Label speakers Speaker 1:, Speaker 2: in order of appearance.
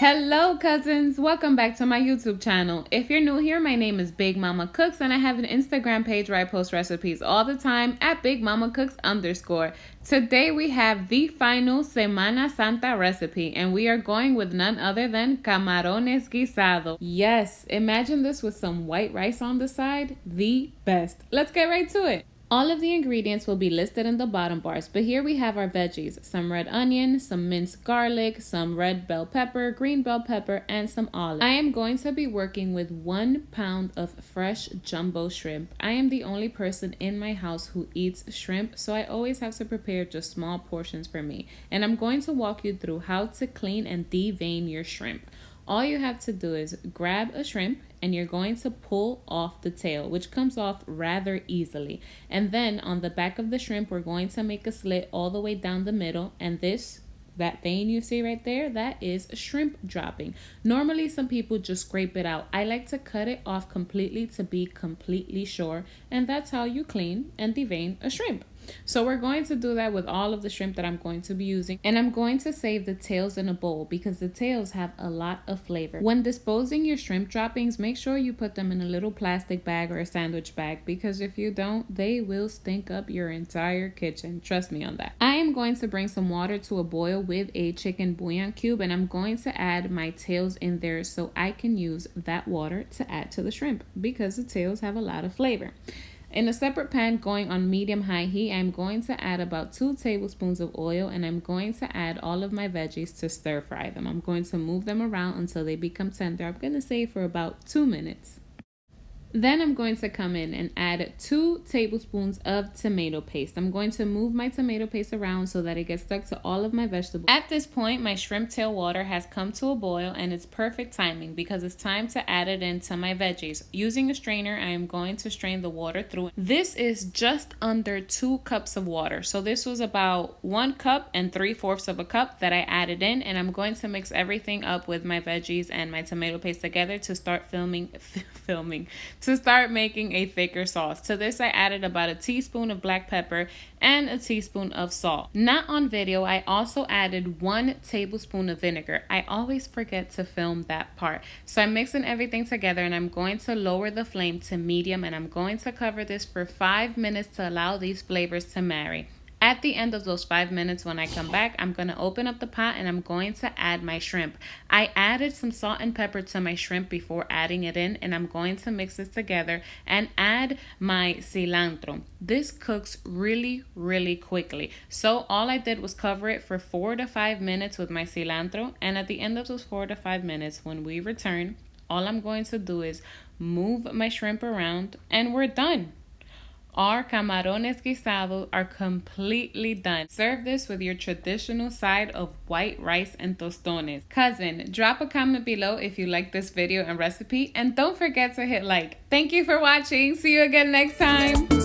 Speaker 1: Hello cousins, welcome back to my YouTube channel. If you're new here, my name is Big Mama Cooks and I have an Instagram page where I post recipes all the time at Big Mama Cooks _. Today we have the final Semana Santa recipe and we are going with none other than Camarones Guisado. Yes, imagine this with some white rice on the side, the best. Let's get right to it. All of the ingredients will be listed in the bottom bars, but here we have our veggies, some red onion, some minced garlic, some red bell pepper, green bell pepper, and some olives. I am going to be working with 1 pound of fresh jumbo shrimp. I am the only person in my house who eats shrimp, so I always have to prepare just small portions for me. And I'm going to walk you through how to clean and devein your shrimp. All you have to do is grab a shrimp and you're going to pull off the tail, which comes off rather easily. And then on the back of the shrimp, we're going to make a slit all the way down the middle. And that vein you see right there, that is shrimp dropping. Normally, some people just scrape it out. I like to cut it off completely to be completely sure. And that's how you clean and devein a shrimp. So we're going to do that with all of the shrimp that I'm going to be using. And I'm going to save the tails in a bowl because the tails have a lot of flavor. When disposing your shrimp droppings, make sure you put them in a little plastic bag or a sandwich bag because if you don't, they will stink up your entire kitchen. Trust me on that. I am going to bring some water to a boil with a chicken bouillon cube and I'm going to add my tails in there so I can use that water to add to the shrimp because the tails have a lot of flavor. In a separate pan going on medium-high heat, I'm going to add about 2 tablespoons of oil and I'm going to add all of my veggies to stir fry them. I'm going to move them around until they become tender. I'm going to say for about 2 minutes. Then I'm going to come in and add 2 tablespoons of tomato paste. I'm going to move my tomato paste around so that it gets stuck to all of my vegetables. At this point, my shrimp tail water has come to a boil and it's perfect timing because it's time to add it into my veggies. Using a strainer, I am going to strain the water through. This is just under 2 cups of water. So this was about 1 cup and 3/4 of a cup that I added in, and I'm going to mix everything up with my veggies and my tomato paste together to start to start making a thicker sauce. To this, I added about a teaspoon of black pepper and a teaspoon of salt. Not on video, I also added 1 tablespoon of vinegar. I always forget to film that part. So I'm mixing everything together and I'm going to lower the flame to medium and I'm going to cover this for 5 minutes to allow these flavors to marry. At the end of those 5 minutes, when I come back, I'm going to open up the pot and I'm going to add my shrimp. I added some salt and pepper to my shrimp before adding it in, and I'm going to mix this together and add my cilantro. This cooks really, really quickly. So all I did was cover it for 4 to 5 minutes with my cilantro, and at the end of those 4 to 5 minutes, when we return, all I'm going to do is move my shrimp around and we're done. Our camarones guisado are completely done. Serve this with your traditional side of white rice and tostones. Cousin, drop a comment below if you like this video and recipe, and don't forget to hit like. Thank you for watching. See you again next time.